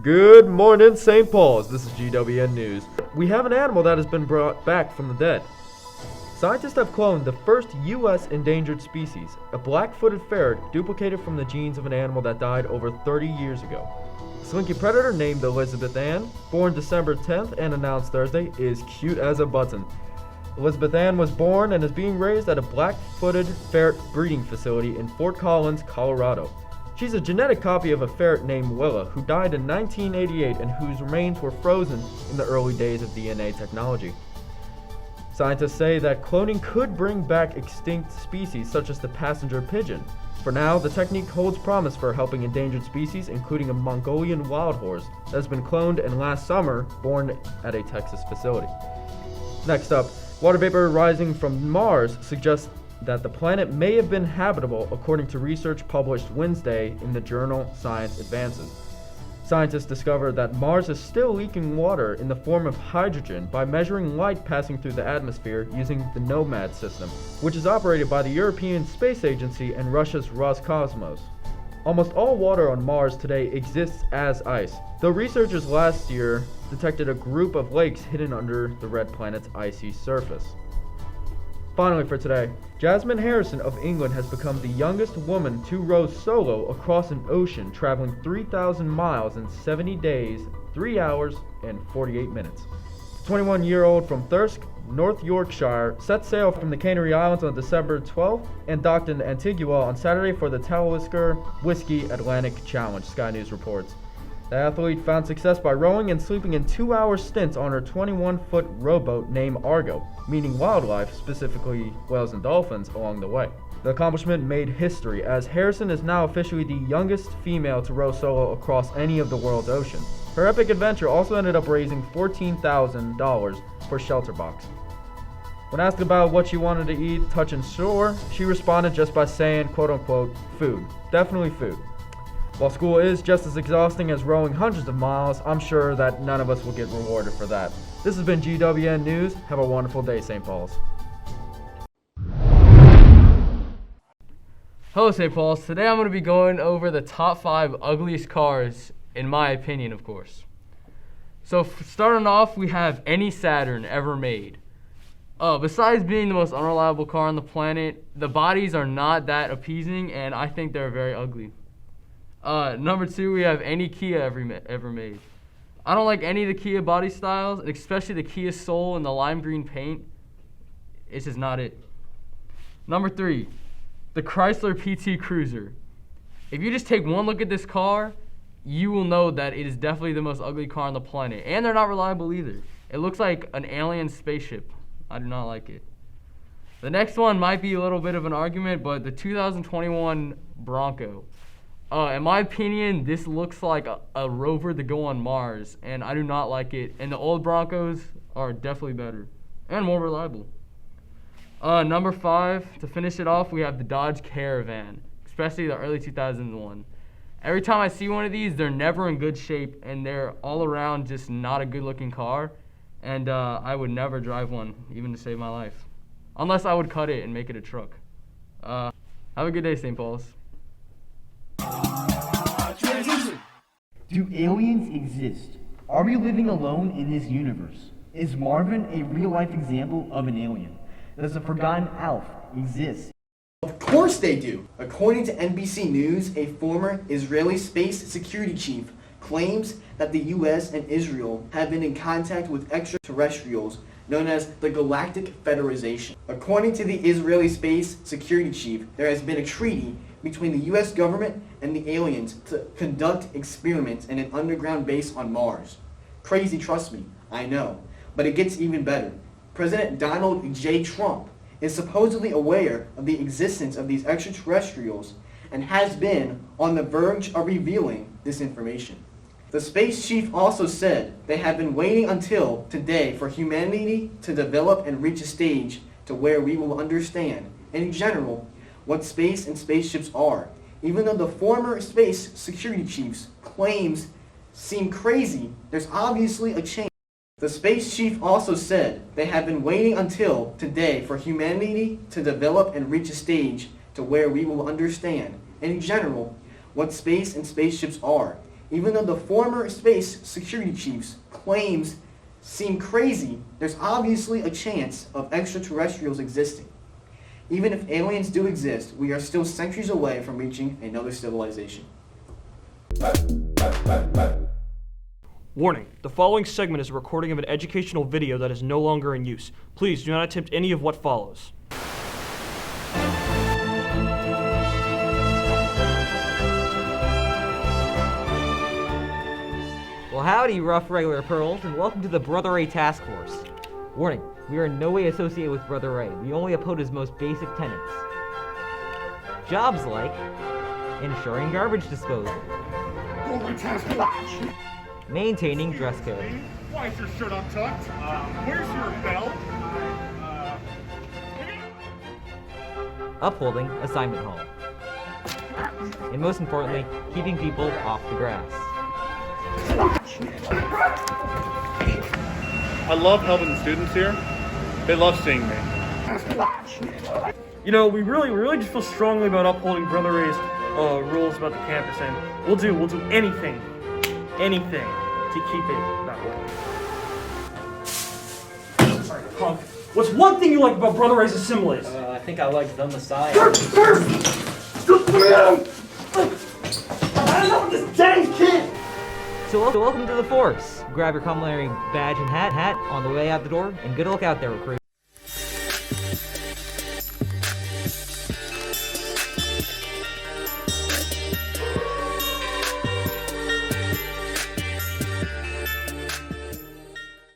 Good morning, St. Paul's. This is GWN News. We have an animal that has been brought back from the dead. Scientists have cloned the first U.S. endangered species, a black-footed ferret duplicated from the genes of an animal that died over 30 years ago. A slinky predator named Elizabeth Ann, born December 10th and announced Thursday, is cute as a button. Elizabeth Ann was born and is being raised at a black-footed ferret breeding facility in Fort Collins, Colorado. She's a genetic copy of a ferret named Willa, who died in 1988 and whose remains were frozen in the early days of DNA technology. Scientists say that cloning could bring back extinct species such as the passenger pigeon. For now, the technique holds promise for helping endangered species, including a Mongolian wild horse that has been cloned and last summer born at a Texas facility. Next up, water vapor rising from Mars suggests that the planet may have been habitable according to research published Wednesday in the journal Science Advances. Scientists discovered that Mars is still leaking water in the form of hydrogen by measuring light passing through the atmosphere using the NOMAD system, which is operated by the European Space Agency and Russia's Roscosmos. Almost all water on Mars today exists as ice, though researchers last year detected a group of lakes hidden under the red planet's icy surface. Finally for today, Jasmine Harrison of England has become the youngest woman to row solo across an ocean, traveling 3,000 miles in 70 days, 3 hours, and 48 minutes. The 21-year-old from Thirsk, North Yorkshire, set sail from the Canary Islands on December 12th and docked in Antigua on Saturday for the Talisker Whiskey Atlantic Challenge, Sky News reports. The athlete found success by rowing and sleeping in 2-hour stints on her 21-foot rowboat named Argo, meaning wildlife, specifically whales and dolphins, along the way. The accomplishment made history, as Harrison is now officially the youngest female to row solo across any of the world's oceans. Her epic adventure also ended up raising $14,000 for Shelterbox. When asked about what she wanted to eat touching shore, she responded just by saying, quote-unquote, food. Definitely food. While school is just as exhausting as rowing hundreds of miles, I'm sure that none of us will get rewarded for that. This has been GWN News. Have a wonderful day, St. Paul's. Hello, St. Paul's. Today I'm going to be going over the top 5 ugliest cars, in my opinion, of course. So starting off, we have any Saturn ever made. Besides being the most unreliable car on the planet, the bodies are not that appeasing, and I think they're very ugly. Number 2, we have any Kia ever made. I don't like any of the Kia body styles, especially the Kia Soul and the lime green paint. It's just not it. Number 3, the Chrysler Pt Cruiser. If you just take one look at this car, you will know that it is definitely the most ugly car on the planet. And they're not reliable either. It looks like an alien spaceship. I do not like it. The next one might be a little bit of an argument, but the 2021 Bronco. In my opinion, this looks like a rover to go on Mars, and I do not like it. And the old Broncos are definitely better and more reliable. Number 5, to finish it off, we have the Dodge Caravan, especially the early 2001. Every time I see one of these, they're never in good shape, and they're all around just not a good-looking car. And I would never drive one, even to save my life, unless I would cut it and make it a truck. Have a good day, St. Paul's. Do aliens exist? Are we living alone in this universe? Is Marvin a real-life example of an alien? Does the forgotten Alf exist? Of course they do. According to NBC News, a former Israeli space security chief claims that the US and Israel have been in contact with extraterrestrials known as the Galactic Federation. According to the Israeli space security chief, there has been a treaty between the US government and the aliens to conduct experiments in an underground base on Mars. Crazy, trust me, I know. But it gets even better. President Donald J. Trump is supposedly aware of the existence of these extraterrestrials and has been on the verge of revealing this information. The space chief also said they have been waiting until today for humanity to develop and reach a stage to where we will understand, in general, what space and spaceships are. Even though the former space security chief's claims seem crazy, there's obviously a change. The space chief also said they have been waiting until today for humanity to develop and reach a stage to where we will understand, in general, what space and spaceships are. Even though the former space security chief's claims seem crazy, there's obviously a chance of extraterrestrials existing. Even if aliens do exist, we are still centuries away from reaching another civilization. Warning, the following segment is a recording of an educational video that is no longer in use. Please do not attempt any of what follows. Well, howdy, rough regular pearls, and welcome to the Brother Ray Task Force. Warning, we are in no way associated with Brother Ray. We only oppose his most basic tenets. Jobs like ensuring garbage disposal, maintaining dress code, Why is your shirt untucked? Where's your belt? upholding assignment hall, and most importantly, keeping people off the grass. I love helping the students here. They love seeing me. You know, we really just feel strongly about upholding Brother Ray's rules about the campus, and we'll do anything to keep it that way. Punk, what's one thing you like about Brother Ray's assemblies? I think I like the Messiah. I don't know this dang kid! So welcome to the Force. Grab your complimentary badge and hat on the way out the door, and good luck out there, recruit.